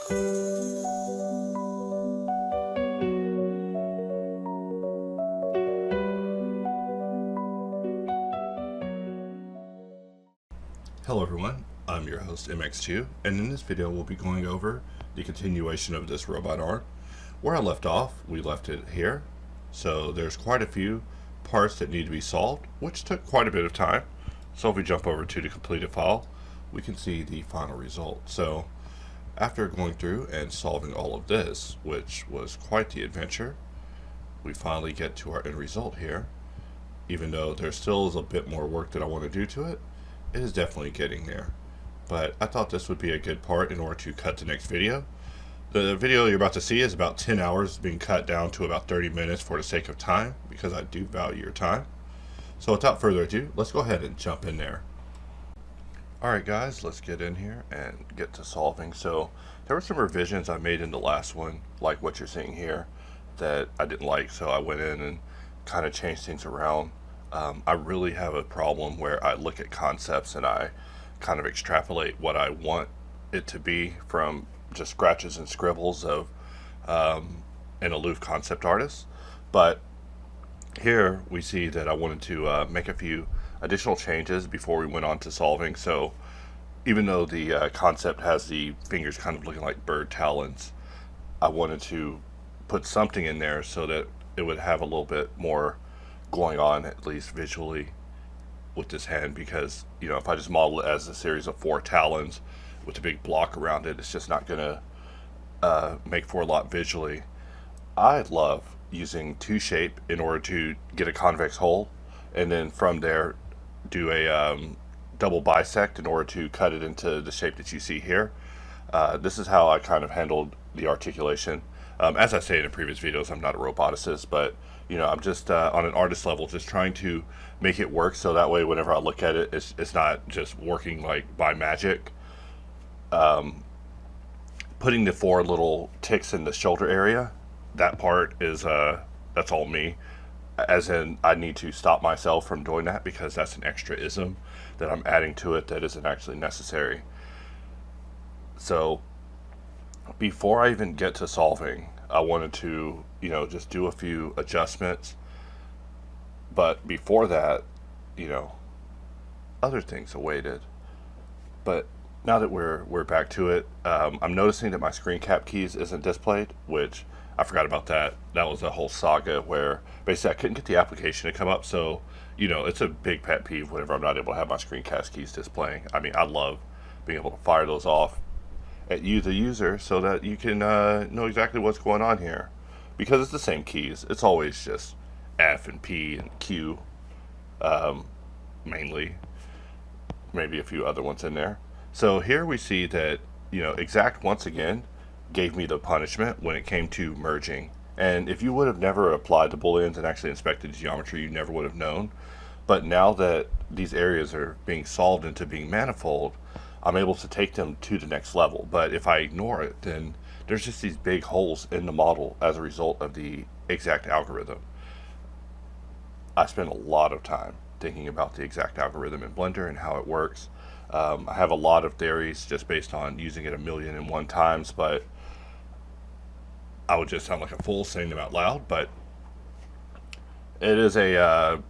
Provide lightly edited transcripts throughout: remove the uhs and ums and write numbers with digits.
Hello everyone, I'm your host MX2, and in this video we'll be going over the continuation of this robot art. Where I left off, we left it here. So there's quite a few parts that need to be solved, which took quite a bit of time. So if we jump over to the completed file, we can see the final result. So after going through and solving all of this, which was quite the adventure, we finally get to our end result here. Even though there still is a bit more work that I want to do to it, it is definitely getting there. But I thought this would be a good part in order to cut the next video. The video you're about to see is about 10 hours being cut down to about 30 minutes for the sake of time, because I do value your time. So without further ado, let's go ahead and jump in there. Alright guys, let's get in here and get to solving. So there were some revisions I made in the last one, like what you're seeing here, that I didn't like, so I went in and kind of changed things around. I really have a problem where I look at concepts and I kind of extrapolate what I want it to be from just scratches and scribbles of an aloof concept artist. But here we see that I wanted to make a few additional changes before we went on to solving. So even though the concept has the fingers kind of looking like bird talons, I wanted to put something in there so that it would have a little bit more going on, at least visually, with this hand, because if I just model it as a series of 4 talons with a big block around it, it's just not gonna make for a lot visually. I love using 2Shape in order to get a convex hole, and then from there do a double bisect in order to cut it into the shape that you see here. This is how I kind of handled the articulation. As I say in previous videos, I'm not a roboticist, but I'm just on an artist level, just trying to make it work so that way whenever I look at it, it's not just working like by magic. Putting the 4 little ticks in the shoulder area, that part is that's all me, as in I need to stop myself from doing that because that's an extra ism that I'm adding to it that isn't actually necessary. So before I even get to solving, I wanted to just do a few adjustments, but before that other things awaited. But now that we're back to it, I'm noticing that my screen cap keys isn't displayed, which I forgot about that. That was a whole saga where basically I couldn't get the application to come up. So it's a big pet peeve whenever I'm not able to have my screen cap keys displaying. I mean, I love being able to fire those off at you, the user, so that you can know exactly what's going on here, because it's the same keys. It's always just F and P and Q, mainly, maybe a few other ones in there. So here we see that exact once again gave me the punishment when it came to merging, and if you would have never applied the booleans and actually inspected the geometry, you never would have known. But now that these areas are being solved into being manifold, I'm able to take them to the next level. But if I ignore it, then there's just these big holes in the model as a result of the exact algorithm. I spent a lot of time thinking about the exact algorithm in Blender and how it works. I have a lot of theories just based on using it 1,000,001 times, but I would just sound like a fool saying them out loud. But it is a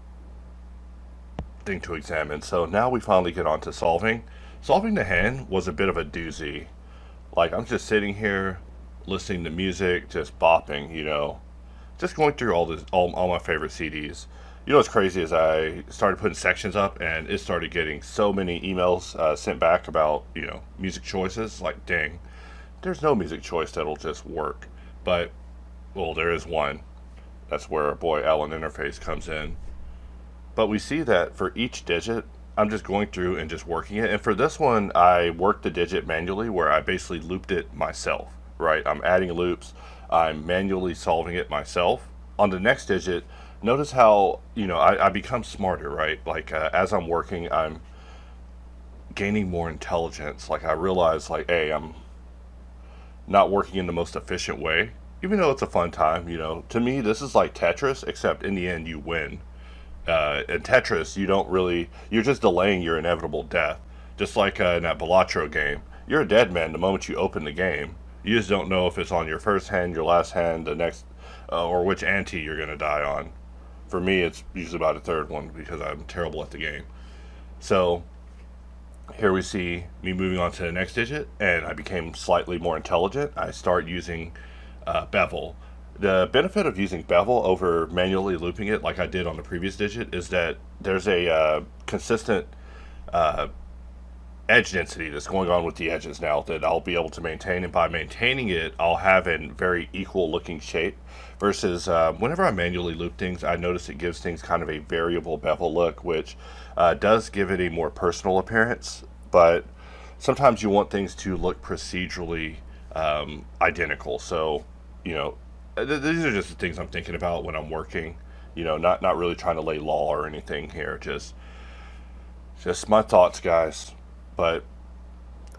thing to examine. So now we finally get on to solving. Solving the hand was a bit of a doozy. Like, I'm just sitting here listening to music, just bopping, just going through all my favorite CDs. What's crazy is I started putting sections up and it started getting so many emails sent back about music choices. Like, dang, there's no music choice that'll just work. But well, there is one. That's where our boy Alan Interface comes in. But we see that for each digit, I'm just going through and just working it. And for this one, I worked the digit manually, where I basically looped it myself, right? I'm adding loops, I'm manually solving it myself. On the next digit, notice how, I become smarter, right? Like, as I'm working, I'm gaining more intelligence. Like, I realize, like, hey, I'm not working in the most efficient way, even though it's a fun time. To me, this is like Tetris, except in the end, you win. In Tetris, you're just delaying your inevitable death. Just like in that Balatro game, you're a dead man the moment you open the game, You just don't know if it's on your first hand, your last hand, the next, or which ante you're going to die on. For me, it's usually about a third one because I'm terrible at the game. So here we see me moving on to the next digit, and I became slightly more intelligent. I start using bevel. The benefit of using bevel over manually looping it like I did on the previous digit is that there's a consistent uh, edge density that's going on with the edges now that I'll be able to maintain, and by maintaining it I'll have a very equal looking shape versus whenever I manually loop things, I notice it gives things kind of a variable bevel look, which does give it a more personal appearance, but sometimes you want things to look procedurally identical. So you know, these are just the things I'm thinking about when I'm working, not really trying to lay law or anything here, just my thoughts, guys. But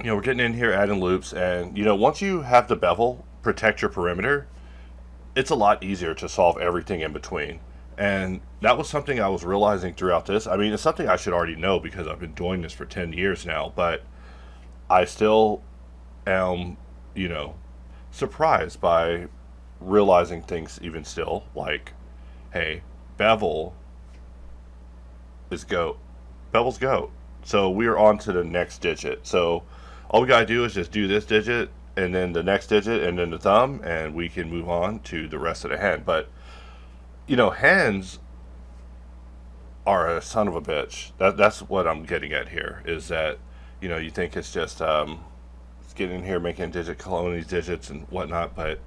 we're getting in here adding loops, and once you have the bevel protect your perimeter, it's a lot easier to solve everything in between. And that was something I was realizing throughout this. I mean, it's something I should already know because I've been doing this for 10 years now, but I still am, surprised by realizing things even still, like, hey, bevel is goat. Bevel's goat. So we are on to the next digit. So all we gotta do is just do this digit and then the next digit and then the thumb, and we can move on to the rest of the hand. But hands are a son of a bitch. That's what I'm getting at here, is that you think it's just it's getting in here making a digit, cloning these digits and whatnot, but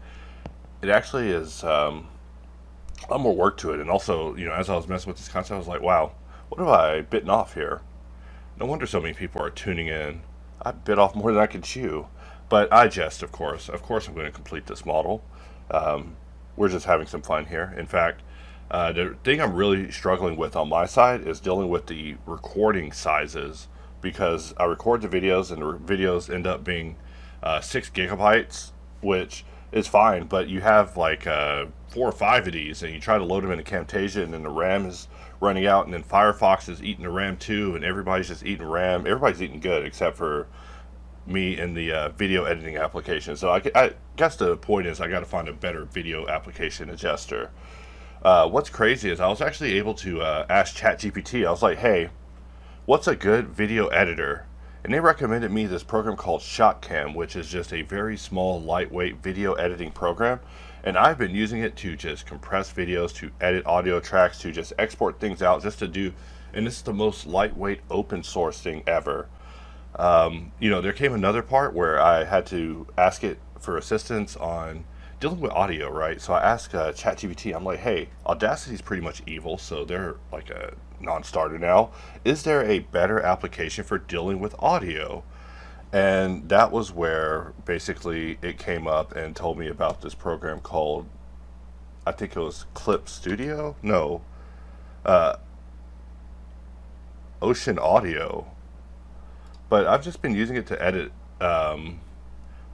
it actually is a lot more work to it. And also, as I was messing with this concept, I was like, wow, what have I bitten off here? No wonder so many people are tuning in. I bit off more than I could chew. But I jest, of course. Of course I'm going to complete this model. We're just having some fun here. In fact, the thing I'm really struggling with on my side is dealing with the recording sizes, because I record the videos and the videos end up being 6 gigabytes, which is fine, but you have like 4 or 5 of these and you try to load them into Camtasia, and then the RAM is running out, and then Firefox is eating the RAM too, and everybody's just eating RAM. Everybody's eating good except for me in the video editing application. So I guess the point is I got to find a better video application adjuster. What's crazy is I was actually able to ask ChatGPT. I was like, hey, what's a good video editor? And they recommended me this program called ShotCam, which is just a very small, lightweight video editing program. And I've been using it to just compress videos, to edit audio tracks, to just export things out, just to do, and this is the most lightweight open source thing ever. There came another part where I had to ask it for assistance on dealing with audio, right? So I asked ChatGPT, I'm like, hey, Audacity's pretty much evil, so they're like a non-starter now. Is there a better application for dealing with audio? And that was where basically it came up and told me about this program called, I think it was Clip Studio? No, uh, Ocean Audio. But I've just been using it to edit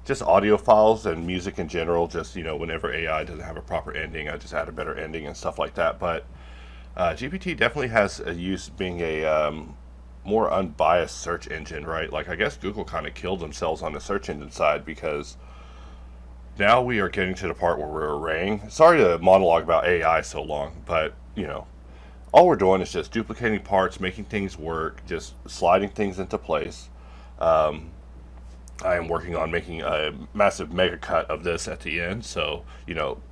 just audio files and music in general. Just, whenever AI doesn't have a proper ending, I just add a better ending and stuff like that. But GPT definitely has a use being a more unbiased search engine, right? Like, I guess Google kind of killed themselves on the search engine side, because now we are getting to the part where we're arraying. Sorry to monologue about AI so long, but all we're doing is just duplicating parts, making things work, just sliding things into place. Um, I am working on making a massive mega cut of this at the end, so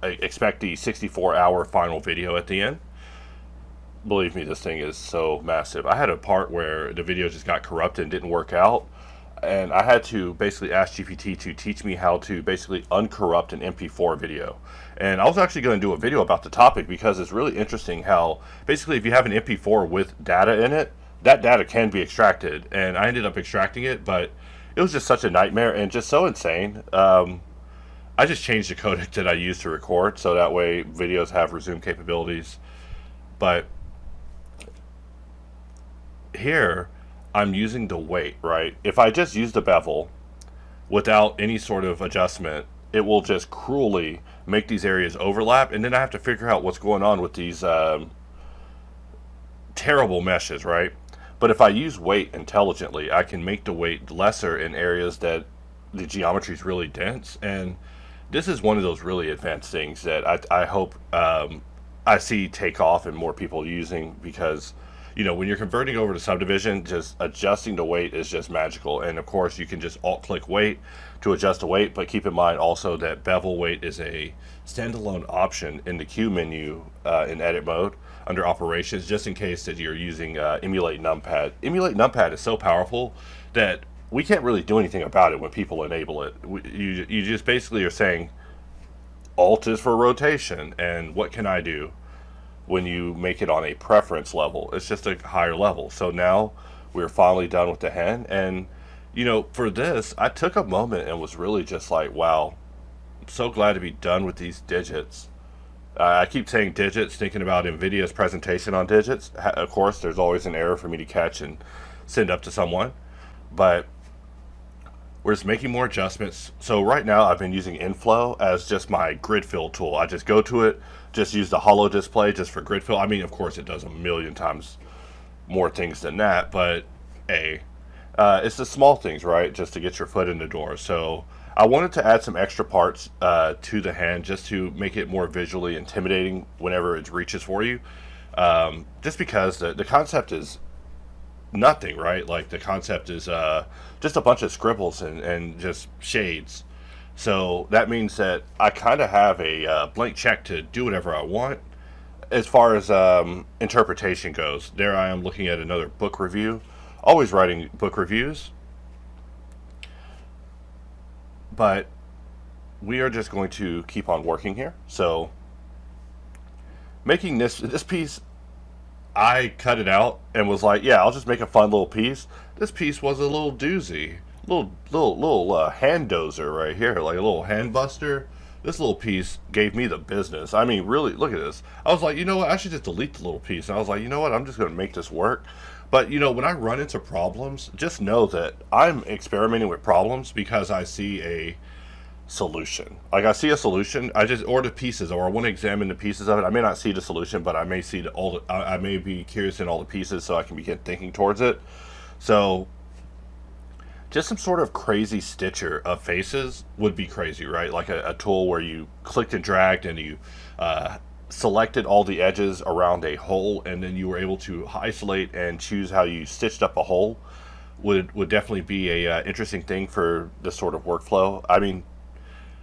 expect the 64-hour final video at the end. Believe me, this thing is so massive. I had a part where the video just got corrupted and didn't work out, and I had to basically ask GPT to teach me how to basically uncorrupt an MP4 video. And I was actually going to do a video about the topic, because it's really interesting how basically if you have an MP4 with data in it, that data can be extracted. And I ended up extracting it, but it was just such a nightmare and just so insane. I just changed the codec that I use to record, so that way videos have resume capabilities. But here I'm using the weight, right? If I just use the bevel without any sort of adjustment, it will just cruelly make these areas overlap, and then I have to figure out what's going on with these terrible meshes, right? But if I use weight intelligently, I can make the weight lesser in areas that the geometry is really dense, and this is one of those really advanced things that I hope I see take off and more people using, because when you're converting over to subdivision, just adjusting the weight is just magical. And of course you can just alt click weight to adjust the weight, but keep in mind also that bevel weight is a standalone option in the Q menu in edit mode under operations, just in case that you're using emulate numpad. Emulate numpad is so powerful that we can't really do anything about it when people enable it. You just basically are saying alt is for rotation, and what can I do? When you make it on a preference level, it's just a higher level. So now we're finally done with the hen. And for this, I took a moment and was really just like, wow, I'm so glad to be done with these digits. I keep saying digits, thinking about NVIDIA's presentation on digits. Of course, there's always an error for me to catch and send up to someone, but we're just making more adjustments. So right now I've been using Inflow as just my grid fill tool. I just go to it, just use the holo display just for grid fill. I mean, of course it does a million times more things than that, but it's the small things, right? Just to get your foot in the door. So I wanted to add some extra parts to the hand just to make it more visually intimidating whenever it reaches for you. Just because the concept is nothing, right? Like the concept is just a bunch of scribbles and just shades. So that means that I kind of have a blank check to do whatever I want. As far as interpretation goes, there I am looking at another book review, always writing book reviews, but we are just going to keep on working here. So making this piece, I cut it out and was like, yeah, I'll just make a fun little piece. This piece was a little doozy, little hand dozer right here, like a little hand buster. This little piece gave me the business. I mean, really, look at this. I was like, you know what? I should just delete the little piece. And I was like, you know what? I'm just going to make this work. But when I run into problems, just know that I'm experimenting with problems because I see a solution. Like I see a solution, or the pieces, or I want to examine the pieces of it. I may not see the solution, but I may see I may be curious in all the pieces, so I can begin thinking towards it. So just some sort of crazy stitcher of faces would be crazy, right? Like a tool where you clicked and dragged and you selected all the edges around a hole, and then you were able to isolate and choose how you stitched up a hole would definitely be a interesting thing for this sort of workflow. I mean,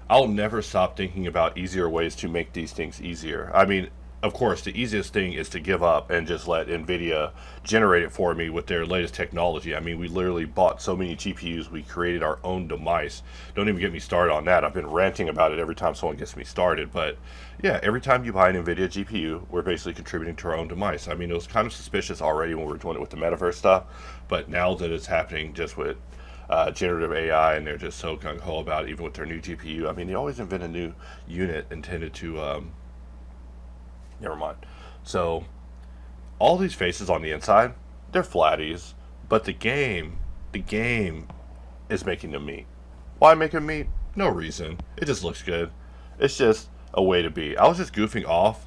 I'll never stop thinking about easier ways to make these things easier. I mean, of course, the easiest thing is to give up and just let NVIDIA generate it for me with their latest technology. I mean, we literally bought so many GPUs, we created our own demise. Don't even get me started on that. I've been ranting about it every time someone gets me started. But yeah, every time you buy an NVIDIA GPU, we're basically contributing to our own demise. I mean, it was kind of suspicious already when we were doing it with the metaverse stuff, but now that it's happening just with generative AI, and they're just so gung-ho about it, even with their new GPU. I mean, they always invent a new unit intended to never mind. So all these faces on the inside, they're flatties, but the game is making them meet. Why make them meet? No reason. It just looks good. It's just a way to be. I was just goofing off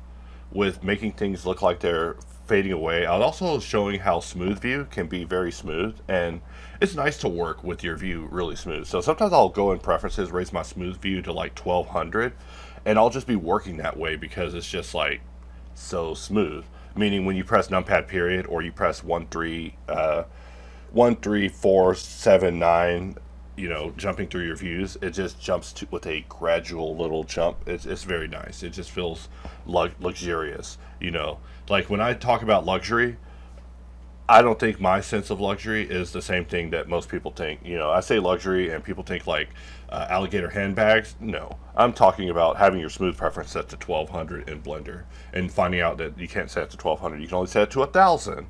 with making things look like they're fading away. I was also showing how smooth view can be very smooth, and it's nice to work with your view really smooth. So sometimes I'll go in preferences, raise my smooth view to like 1200, and I'll just be working that way because it's just like so smooth. Meaning when you press numpad period, or you press 1 3 4 7 9, jumping through your views, it just jumps with a gradual little jump. It's very nice. It just feels luxurious. Like when I talk about luxury, I don't think my sense of luxury is the same thing that most people think. I say luxury and people think like alligator handbags. No, I'm talking about having your smooth preference set to 1200 in Blender and finding out that you can't set it to 1200. You can only set it to 1000.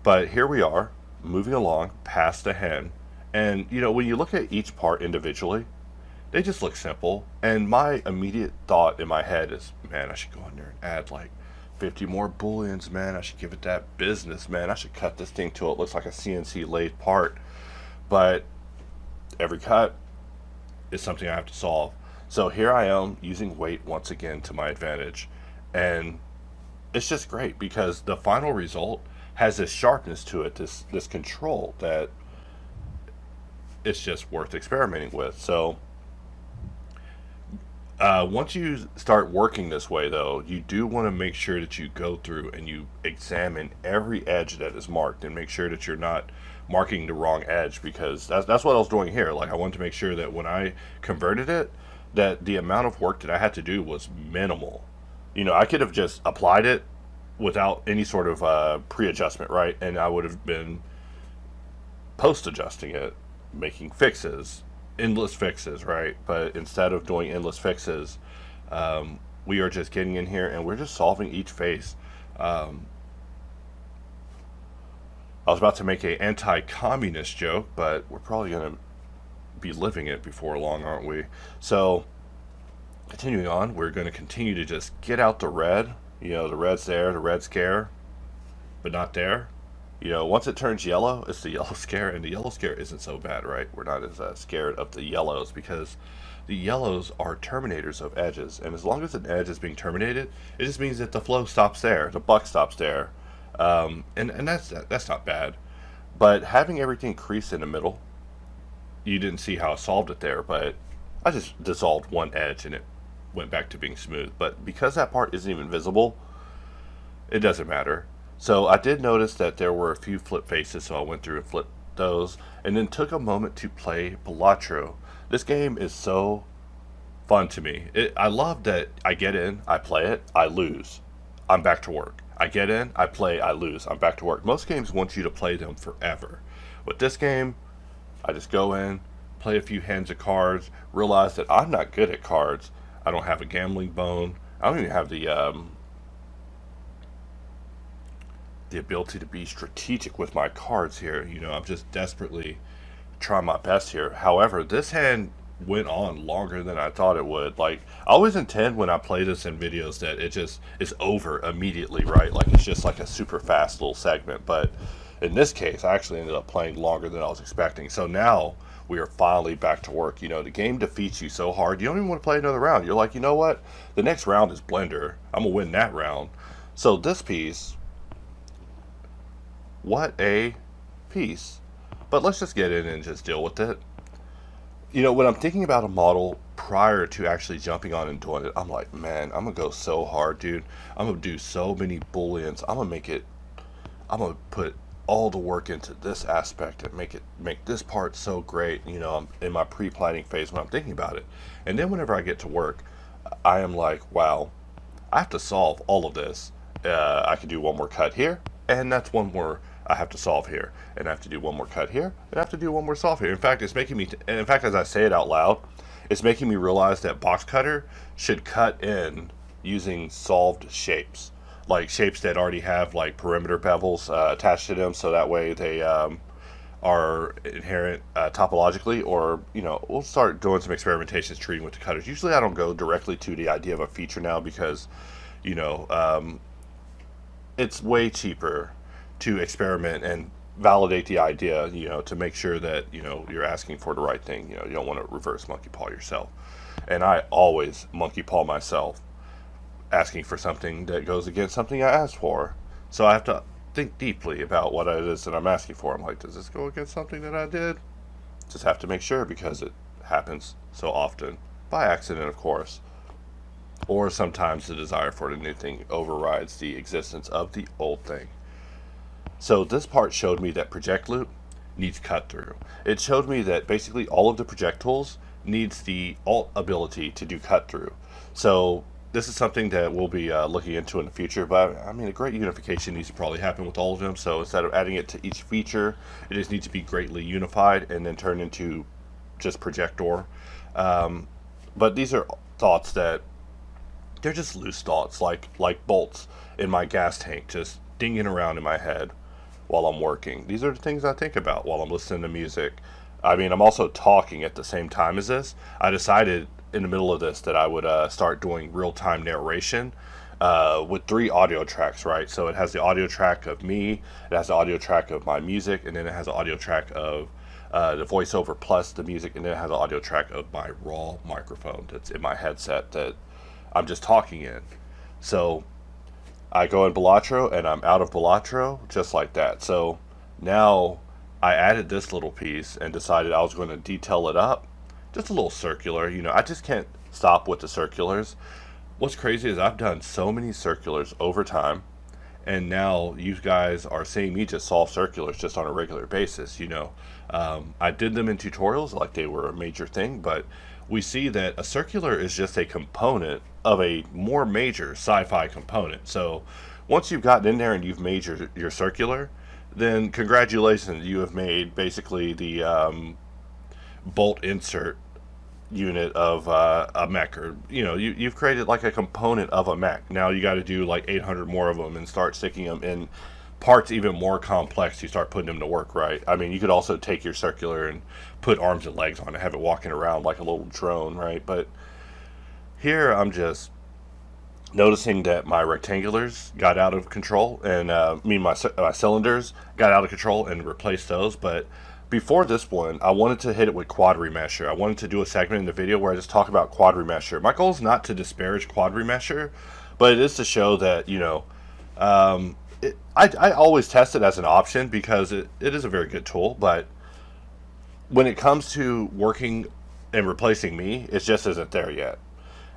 But here we are, moving along past the hen. And, when you look at each part individually, they just look simple. And my immediate thought in my head is, man, I should go in there and add like 50 more booleans, man. I should give it that business, man. I should cut this thing till it looks like a CNC lathe part. But every cut is something I have to solve. So here I am using weight once again to my advantage. And it's just great because the final result has this sharpness to it, this control that it's just worth experimenting with. So once you start working this way, though, you do want to make sure that you go through and you examine every edge that is marked and make sure that you're not marking the wrong edge, because that's what I was doing here. Like, I wanted to make sure that when I converted it, that the amount of work that I had to do was minimal. I could have just applied it without any sort of pre-adjustment, right? And I would have been post-adjusting it, making fixes, endless fixes, right? But instead of doing endless fixes, we are just getting in here and we're just solving each phase. I was about to make a anti-communist joke, but we're probably going to be living it before long, aren't we? So, continuing on, we're going to continue to just get out the red. The red's there, the red scare, but not there. Once it turns yellow, it's the yellow scare, and the yellow scare isn't so bad, right? We're not as scared of the yellows, because the yellows are terminators of edges, and as long as an edge is being terminated, it just means that the flow stops there, the buck stops there, and that's not bad. But having everything crease in the middle, you didn't see how I solved it there, but I just dissolved one edge and it went back to being smooth. But because that part isn't even visible, it doesn't matter. So I did notice that there were a few flip faces, so I went through and flipped those, and then took a moment to play Balatro. This game is so fun to me. I love that I get in, I play it, I lose, I'm back to work. I get in, I play, I lose, I'm back to work. Most games want you to play them forever. With this game, I just go in, play a few hands of cards, realize that I'm not good at cards. I don't have a gambling bone. I don't even have the ability to be strategic with my cards here. I'm just desperately trying my best here. However, this hand went on longer than I thought it would. Like, I always intend when I play this in videos that it just is over immediately, right? Like, it's just like a super fast little segment. But in this case, I actually ended up playing longer than I was expecting. So now we are finally back to work. The game defeats you so hard, you don't even want to play another round. You're like, you know what? The next round is Blender. I'm going to win that round. So this piece, what a piece. But let's just get in and just deal with it. When I'm thinking about a model prior to actually jumping on and doing it, I'm like, man, I'm going to go so hard, dude. I'm going to do so many booleans. I'm going to put all the work into this aspect and make this part so great. I'm in my pre-planning phase when I'm thinking about it. And then whenever I get to work, I am like, wow, I have to solve all of this. I can do one more cut here, and that's one more I have to solve here, and I have to do one more cut here, and I have to do one more solve here. In fact, it's making me, and in fact, as I say it out loud, it's making me realize that Boxcutter should cut in using solved shapes, like shapes that already have like perimeter bevels attached to them, so that way they are inherent topologically. Or we'll start doing some experimentations treating with the cutters. Usually, I don't go directly to the idea of a feature now, because it's way cheaper to experiment and validate the idea, to make sure that, you're asking for the right thing. You don't want to reverse monkey paw yourself. And I always monkey paw myself, asking for something that goes against something I asked for. So I have to think deeply about what it is that I'm asking for. I'm like, does this go against something that I did? Just have to make sure, because it happens so often. By accident, of course. Or sometimes the desire for the new thing overrides the existence of the old thing. So this part showed me that project loop needs cut through. It showed me that basically all of the project tools needs the alt ability to do cut through. So this is something that we'll be looking into in the future, but I mean, a great unification needs to probably happen with all of them. So instead of adding it to each feature, it just needs to be greatly unified and then turn into just projector. But these are thoughts that they're just loose thoughts, like bolts in my gas tank, just dinging around in my head while I'm working. These are the things I think about while I'm listening to music. I mean, I'm also talking at the same time as this. I decided in the middle of this that I would start doing real-time narration with 3 audio tracks, right? So it has the audio track of me, it has the audio track of my music, and then it has the audio track of the voiceover plus the music, and then it has the audio track of my raw microphone that's in my headset that I'm just talking in. So I go in Balatro and I'm out of Balatro just like that. So now I added this little piece and decided I was going to detail it up. Just a little circular, I just can't stop with the circulars. What's crazy is I've done so many circulars over time, and now you guys are seeing me just solve circulars just on a regular basis. I did them in tutorials like they were a major thing, but we see that a circular is just a component of a more major sci-fi component. So once you've gotten in there and you've made your circular, then congratulations, you have made basically the bolt insert unit of a mech, or you've created like a component of a mech. Now you got to do like 800 more of them and start sticking them in parts even more complex. You start putting them to work, right? I mean, you could also take your circular and put arms and legs on it, have it walking around like a little drone, right? But here I'm just noticing that my rectangulars got out of control, and my cylinders got out of control, and replaced those. But before this one, I wanted to hit it with quad remesher. I wanted to do a segment in the video where I just talk about quad remesher. My goal is not to disparage quad remesher, but it is to show that, I always test it as an option because it is a very good tool. But when it comes to working and replacing me, it just isn't there yet.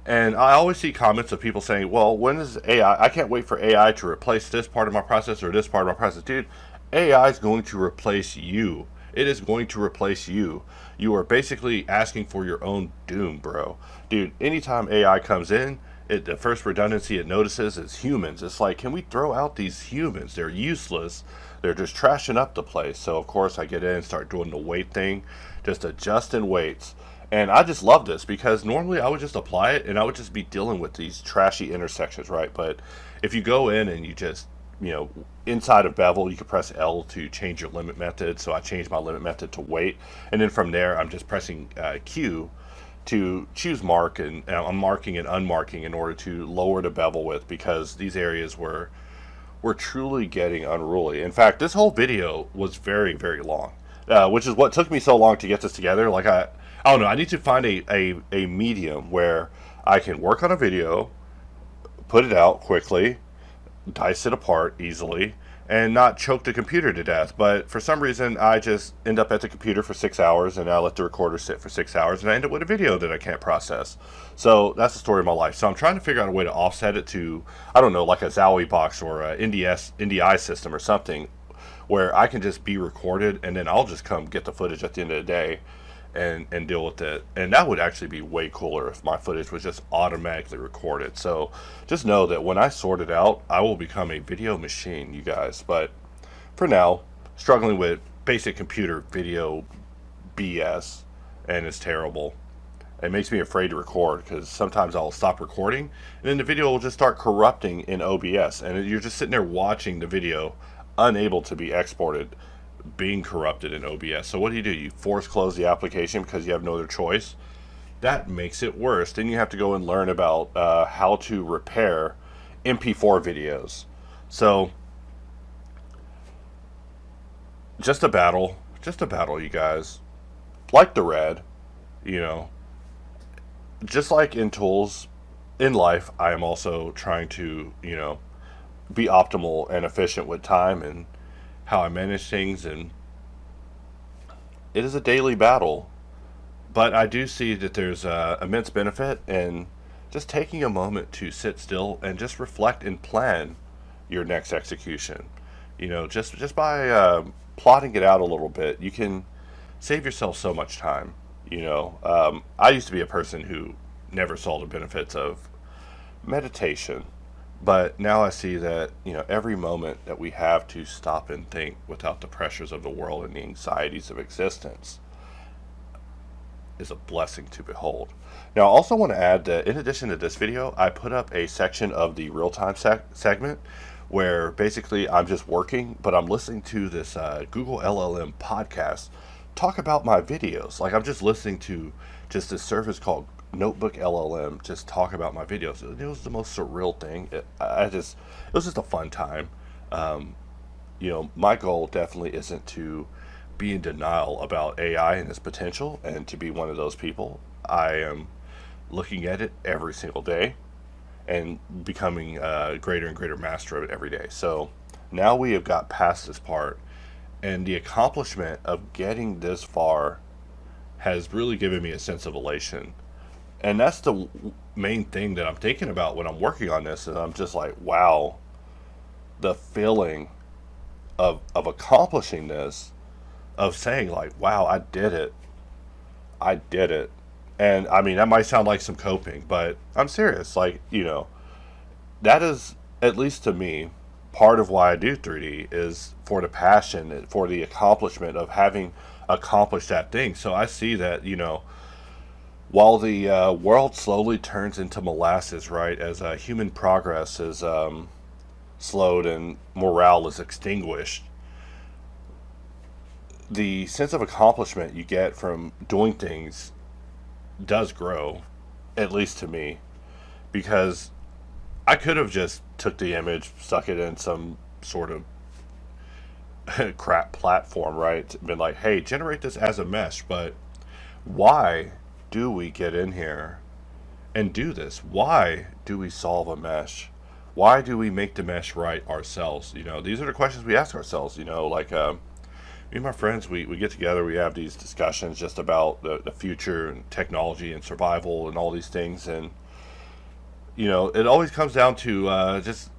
And I always see comments of people saying, well, when is AI? I can't wait for AI to replace this part of my process or this part of my process. Dude, AI is going to replace you. It is going to replace you. You are basically asking for your own doom, bro. Dude, anytime AI comes in, the first redundancy it notices is humans. It's like, can we throw out these humans? They're useless. They're just trashing up the place. So, of course, I get in and start doing the weight thing, just adjusting weights. And I just love this because normally I would just apply it and I would just be dealing with these trashy intersections, right? But if you go in and you just, inside of bevel, you can press L to change your limit method. So I changed my limit method to weight. And then from there, I'm just pressing Q to choose mark, and I'm marking and unmarking in order to lower the bevel width, because these areas were truly getting unruly. In fact, this whole video was very, very long, which is what took me so long to get this together. Like I don't know, I need to find a medium where I can work on a video, put it out quickly, dice it apart easily, and not choke the computer to death. But for some reason, I just end up at the computer for 6 hours, and I let the recorder sit for 6 hours, and I end up with a video that I can't process. So that's the story of my life. So I'm trying to figure out a way to offset it to, I don't know, like a Zowie box or a NDI system or something, where I can just be recorded, and then I'll just come get the footage at the end of the day and deal with it. And that would actually be way cooler if my footage was just automatically recorded. So just know that when I sort it out, I will become a video machine, you guys. But for now, struggling with basic computer video BS, and it's terrible. It makes me afraid to record because sometimes I'll stop recording and then the video will just start corrupting in OBS, and you're just sitting there watching the video unable to be exported, being corrupted in OBS. So what do? You force close the application because you have no other choice. That makes it worse. Then you have to go and learn about how to repair MP4 videos. So just a battle, you guys. Like the red, just like in tools in life, I am also trying to, be optimal and efficient with time and how I manage things, and it is a daily battle. But I do see that there's immense benefit in just taking a moment to sit still and just reflect and plan your next execution. Just by plotting it out a little bit, you can save yourself so much time. I used to be a person who never saw the benefits of meditation. But now I see that, every moment that we have to stop and think without the pressures of the world and the anxieties of existence is a blessing to behold. Now, I also want to add that in addition to this video, I put up a section of the real-time segment where basically I'm just working, but I'm listening to this Google LLM podcast talk about my videos. Like, I'm just listening to just this service called Notebook LLM just talk about my videos. It was the most surreal thing. It was just a fun time. My goal definitely isn't to be in denial about AI and its potential and to be one of those people. I am looking at it every single day and becoming a greater and greater master of it every day. So now we have got past this part, And the accomplishment of getting this far has really given me a sense of elation. And that's the main thing that I'm thinking about when I'm working on this. And I'm just like, wow, the feeling of accomplishing this, of saying like, wow, I did it. I did it. And I mean, that might sound like some coping, but I'm serious. Like, that is, at least to me, part of why I do 3D is for the passion, for the accomplishment of having accomplished that thing. So I see that, while the world slowly turns into molasses, right, as human progress is slowed and morale is extinguished, the sense of accomplishment you get from doing things does grow, at least to me, because I could have just took the image, stuck it in some sort of crap platform, right? Been like, hey, generate this as a mesh, but why do we get in here and do this? Why do we solve a mesh? Why do we make the mesh right ourselves? These are the questions we ask ourselves, like me and my friends, we get together, we have these discussions just about the future and technology and survival and all these things. And, it always comes down to just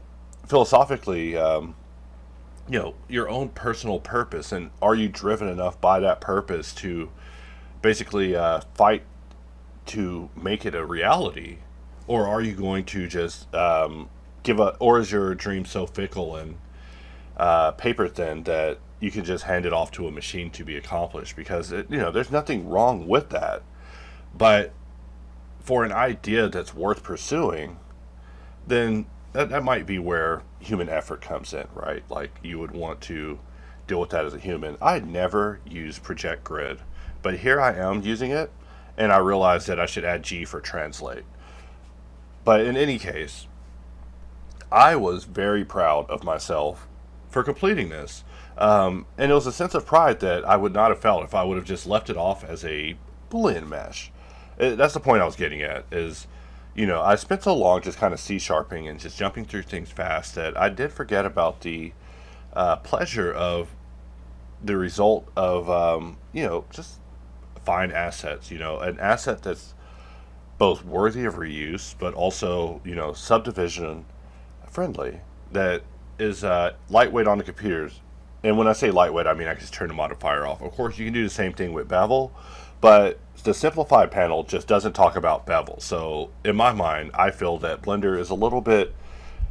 philosophically, your own personal purpose. And are you driven enough by that purpose to basically fight to make it a reality? Or are you going to just give up? Or is your dream so fickle and paper thin that you can just hand it off to a machine to be accomplished? Because there's nothing wrong with that, but for an idea that's worth pursuing, then that might be where human effort comes in, right? Like, you would want to deal with that as a human. I never use project grid, but here I am using it, and I realized that I should add G for translate. But in any case, I was very proud of myself for completing this. And it was a sense of pride that I would not have felt if I would have just left it off as a Boolean mesh. That's the point I was getting at, is, I spent so long just kind of C-sharping and just jumping through things fast that I did forget about the pleasure of the result of, just fine assets, an asset that's both worthy of reuse, but also, subdivision friendly, that is lightweight on the computers. And when I say lightweight, I mean I can just turn the modifier off. Of course, you can do the same thing with bevel, but the simplified panel just doesn't talk about bevel. So in my mind, I feel that Blender is a little bit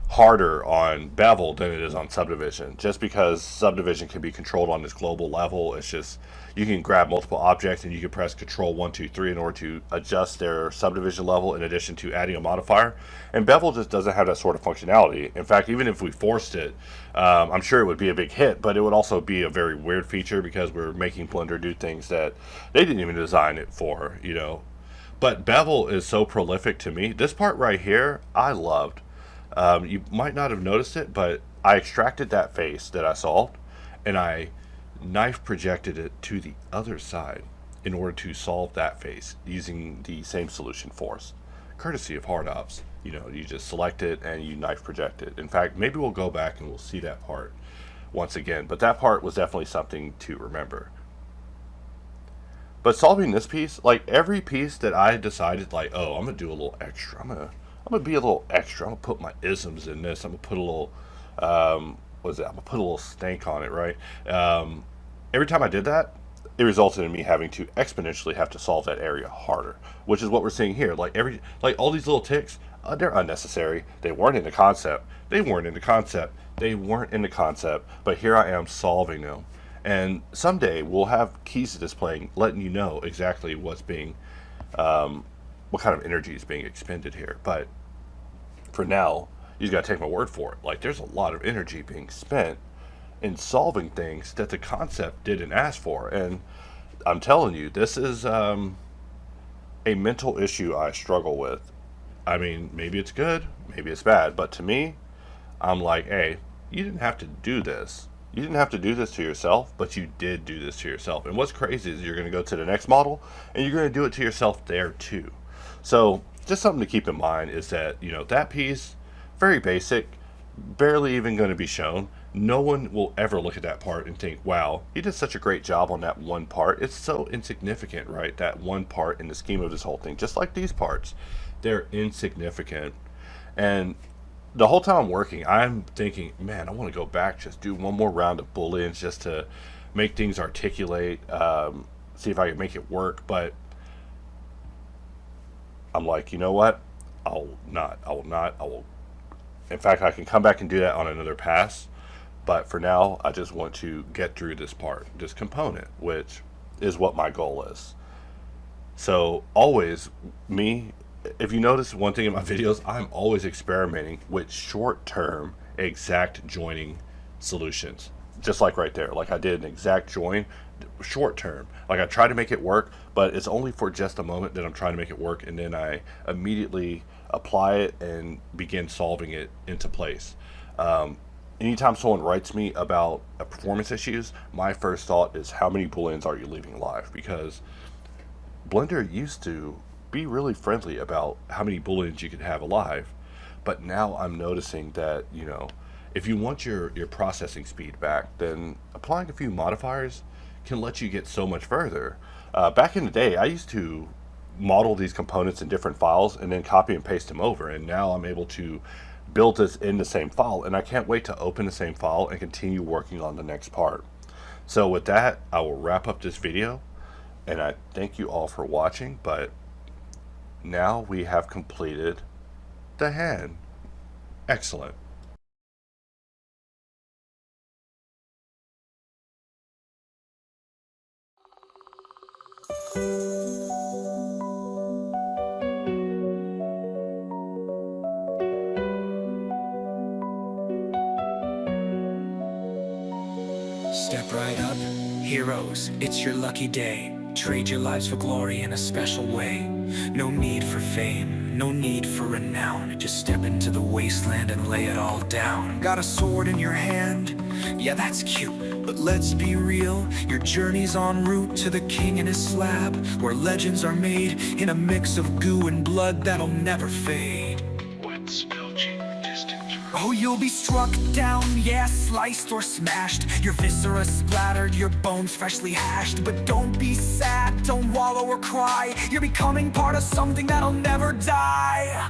harder on bevel than it is on subdivision, just because subdivision can be controlled on this global level. It's just, you can grab multiple objects and you can press Control 1, 2, 3 in order to adjust their subdivision level in addition to adding a modifier. And bevel just doesn't have that sort of functionality. In fact, even if we forced it, I'm sure it would be a big hit, but it would also be a very weird feature because we're making Blender do things that they didn't even design it for, But bevel is so prolific to me. This part right here, I loved. You might not have noticed it, but I extracted that face that I solved, and I knife projected it to the other side in order to solve that face using the same solution force, courtesy of HardOps. You just select it and you knife project it. In fact, maybe we'll go back and we'll see that part once again, but that part was definitely something to remember. But solving this piece, like every piece that I decided, like, oh, I'm gonna do a little extra. I'm gonna be a little extra. I'm gonna put my isms in this. I'm gonna put a little, what is it? I'm gonna put a little stank on it, right? Every time I did that, it resulted in me having to exponentially have to solve that area harder, which is what we're seeing here. Like all these little ticks, they're unnecessary. They weren't in the concept. They weren't in the concept. They weren't in the concept. But here I am solving them. And someday we'll have keys to displaying, letting you know exactly what's being, what kind of energy is being expended here. But for now, you just gotta take my word for it. Like, there's a lot of energy being spent in solving things that the concept didn't ask for. And I'm telling you, this is a mental issue I struggle with. I mean, maybe it's good, maybe it's bad, but to me, I'm like, hey, you didn't have to do this. You didn't have to do this to yourself, but you did do this to yourself. And what's crazy is you're going to go to the next model, and you're going to do it to yourself there too. So just something to keep in mind is that, that piece, very basic, barely even going to be shown. No one will ever look at that part and think, wow, he did such a great job on that one part. It's so insignificant, right? That one part in the scheme of this whole thing. Just like these parts, they're insignificant. And the whole time I'm working, I'm thinking, man, I want to go back, just do one more round of booleans just to make things articulate, see if I can make it work. But I'm like, you know what? I will not. In fact, I can come back and do that on another pass. But for now, I just want to get through this part, this component, which is what my goal is. So always, if you notice one thing in my videos, I'm always experimenting with short-term exact joining solutions. Just like right there, like I did an exact join, short term. Like I try to make it work, but it's only for just a moment that I'm trying to make it work, and then I immediately apply it and begin solving it into place. Anytime someone writes me about performance issues, my first thought is how many booleans are you leaving live? Because Blender used to be really friendly about how many booleans you could have alive, but now I'm noticing that, if you want your processing speed back, then applying a few modifiers can let you get so much further. Back in the day, I used to model these components in different files and then copy and paste them over, and now I'm able to build this in the same file, and I can't wait to open the same file and continue working on the next part. So with that, I will wrap up this video, and I thank you all for watching. But now we have completed the hand. Excellent. Step right up, heroes, it's your lucky day. Trade your lives for glory in a special way. No need for fame, no need for renown. Just step into the wasteland and lay it all down. Got a sword in your hand? Yeah, that's cute, but let's be real. Your journey's en route to the king and his slab, where legends are made in a mix of goo and blood that'll never fade. Wet, spilchy, distant. Oh, you'll be struck down, yeah, sliced or smashed. Your viscera splattered, your bones freshly hashed. But don't be sad, don't wallow or cry. You're becoming part of something that'll never die.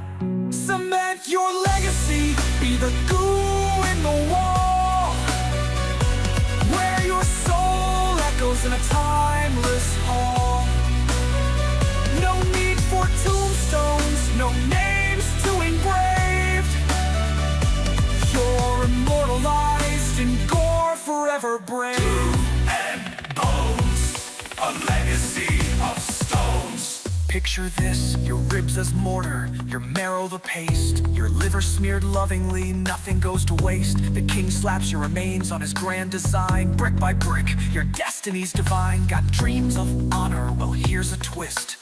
Cement your legacy, be the glue in the wall, where your soul echoes in a timeless hall. No need for tombstones, no names to engrave. You're immortalized in gore, forever brave. Glue and bones, a legacy of stones. Picture this, your ribs as mortar, your marrow the paste, your liver smeared lovingly, nothing goes to waste. The king slaps your remains on his grand design, brick by brick, your destiny's divine. Got dreams of honor, well here's a twist.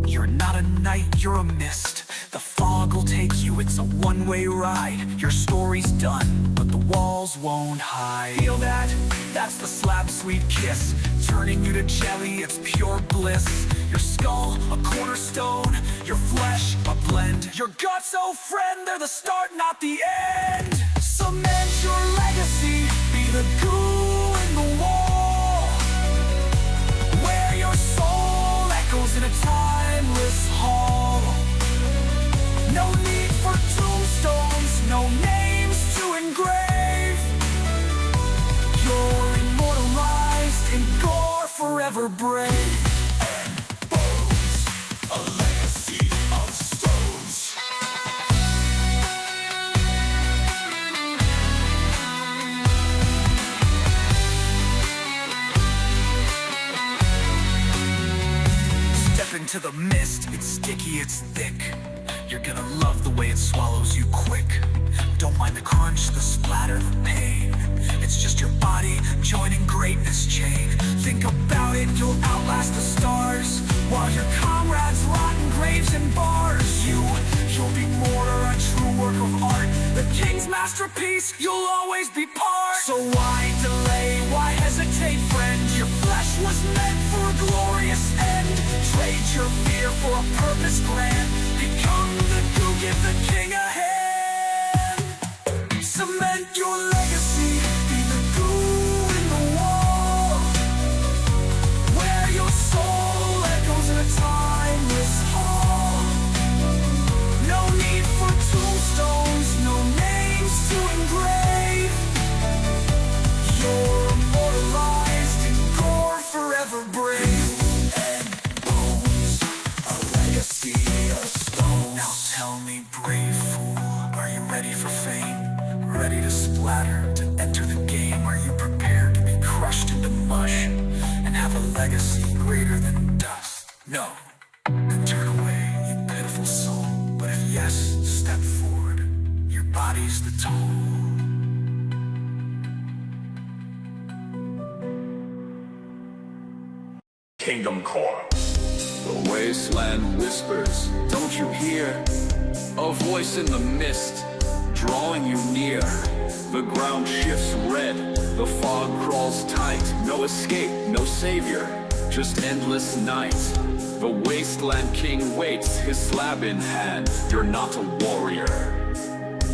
You're not a knight, you're a mist. The fog will take you, it's a one-way ride. Your story's done, but the walls won't hide. Feel that? That's the slab sweet kiss, turning you to jelly, it's pure bliss. Your skull, a cornerstone, your flesh, a blend. Your guts, oh friend, they're the start, not the end. Cement your legacy, be the glue in the wall, where your soul echoes in a timeless hall. No need for tombstones, no names to engrave. You're immortalized in gore, forever brave. And bones, a legacy of stones. Step into the mist, it's sticky, it's thick. You're gonna love the way it swallows you quick. Don't mind the crunch, the splatter, the pain. It's just your body joining greatness chain. Think about it, you'll outlast the stars, while your comrades rot in graves and bars. You'll be mortar, a true work of art. The king's masterpiece, you'll always be part. So why delay, why hesitate, friend? Your flesh was meant for a glorious end. Trade your fear for a purpose grand. Become the goo, give the king a hand. Cement your legacy, be the glue in the wall, where your soul echoes in a timeless hall. No need for tombstones, no names to engrave. You're immortalized in gore, forever brave. And bones, a legacy of stone. Now tell me, brave fool, are you ready for fame? Ready to splatter, to enter the game? Are you prepared to be crushed into mush and have a legacy greater than dust? No, then turn away, you pitiful soul. But if yes, step forward, your body's the toll. Kingdom Core. The wasteland whispers, don't you hear? A voice in the mist, drawing you near. The ground shifts red, the fog crawls tight. No escape, no savior, just endless night. The wasteland king waits, his slab in hand. You're not a warrior,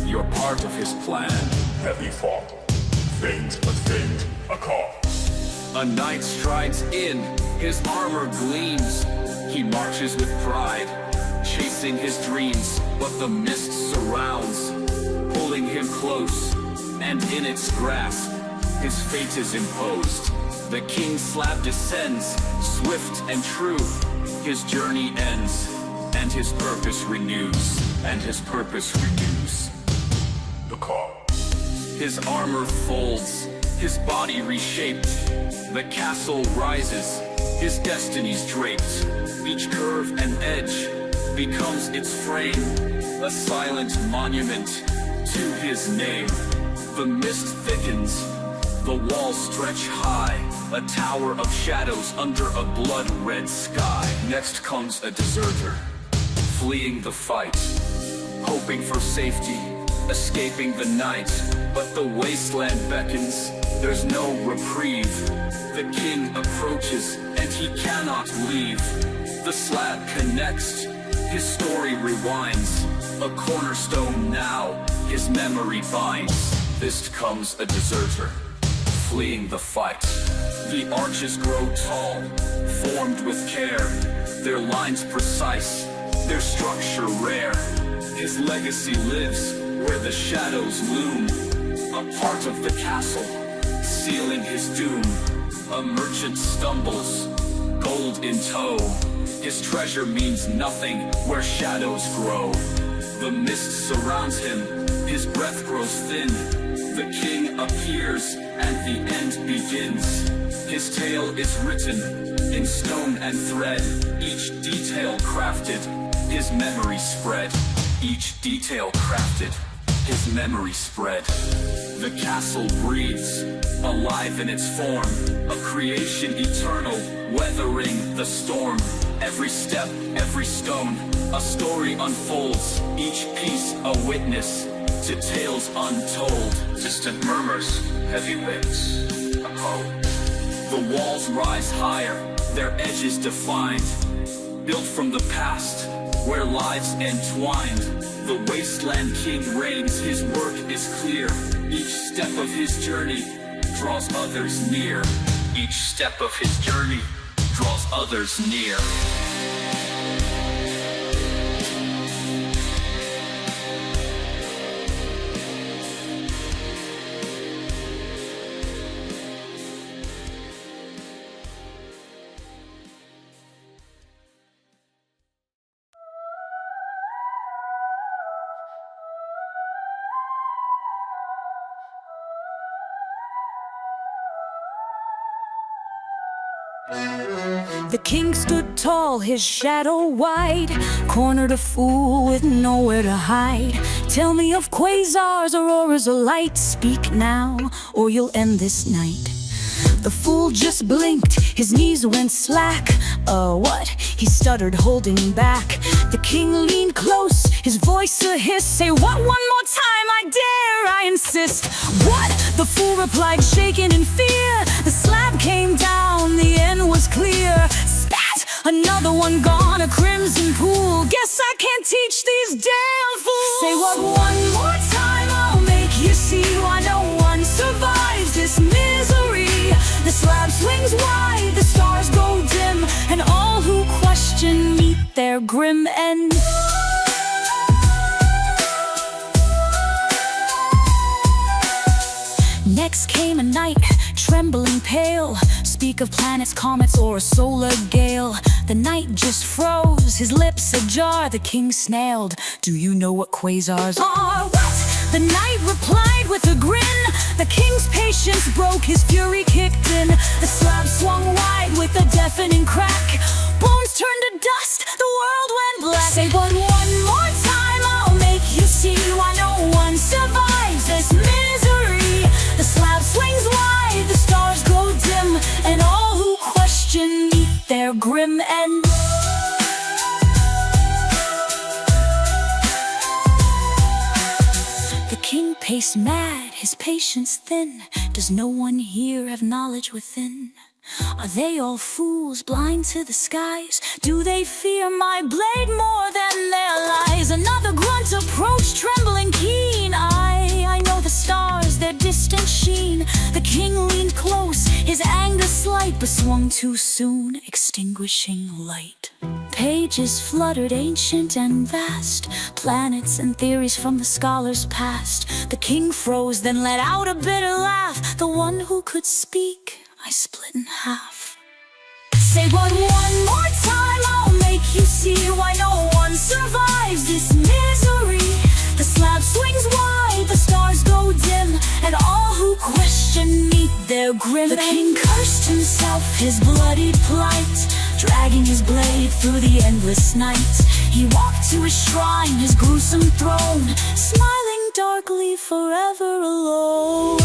you're part of his plan. Heavy fought, faint but faint, a call. A knight strides in, his armor gleams. He marches with pride, chasing his dreams. But the mist surrounds, pulling him close. And in its grasp, his fate is imposed. The king's slab descends, swift and true. His journey ends, and his purpose renews. And his purpose renews. The call. His armor folds, his body reshaped. The castle rises, his destiny's draped. Each curve and edge becomes its frame, a silent monument to his name. The mist thickens, the walls stretch high, a tower of shadows under a blood-red sky. Next comes a deserter, fleeing the fight, hoping for safety, escaping the night. But the wasteland beckons, there's no reprieve. The king approaches, and he cannot leave. The slab connects, his story rewinds. A cornerstone now, his memory binds. This comes a deserter, fleeing the fight. The arches grow tall, formed with care. Their lines precise, their structure rare. His legacy lives where the shadows loom, a part of the castle, sealing his doom. A merchant stumbles, gold in tow. His treasure means nothing where shadows grow. The mist surrounds him, his breath grows thin. The king appears, and the end begins. His tale is written in stone and thread. Each detail crafted, his memory spread. Each detail crafted, his memory spread. The castle breathes, alive in its form, a creation eternal, weathering the storm. Every step, every stone, a story unfolds, each piece a witness to tales untold. Distant murmurs, heavy winds, a poem. The walls rise higher, their edges defined, built from the past, where lives entwined. The wasteland king reigns, his work is clear. Each step of his journey draws others near. Each step of his journey draws others near. The king stood tall, his shadow wide, cornered a fool with nowhere to hide. Tell me of quasars, auroras, or light. Speak now, or you'll end this night. The fool just blinked, his knees went slack. What? He stuttered, holding back. The king leaned close, his voice a hiss. Say what one more time, I dare, I insist. What? The fool replied, shaken in fear. The slab came down, the end was clear. Spat! Another one gone, a crimson pool. Guess I can't teach these damn fools. Say what one more time, I'll make you see. swings wide, the stars go dim, and all who question meet their grim end. Next came a night, trembling pale. Speak of planets, comets, or a solar gale. The night just froze, his lips ajar. The king snailed, "Do you know what quasars are?" "What?" the knight replied with a grin. The king's patience broke, his fury kicked in. The slab swung wide with a deafening crack. Bones turned to dust, the world went black. "Say but one more time, I'll make you see why no one survives this misery." The slab swings wide, the stars go dim, and all who question meet their grim end. The king paced mad, his patience thin. Does no one here have knowledge within? Are they all fools, blind to the skies? Do they fear my blade more than their lies? Another grunt approached, trembling keen. I know the stars, their distant sheen. The king leaned close, his anger slight, but swung too soon, extinguishing light. Pages fluttered, ancient and vast, planets and theories from the scholars past. The king froze, then let out a bitter laugh. The one who could speak, I split in half. "Say but one more time, I'll make you see why no one survives this misery." The slab swings wide, the stars go dim, and all who question meet their grim. The king cursed himself, his bloodied plight, dragging his blade through the endless night. He walked to his shrine, his gruesome throne, smiling darkly, forever alone.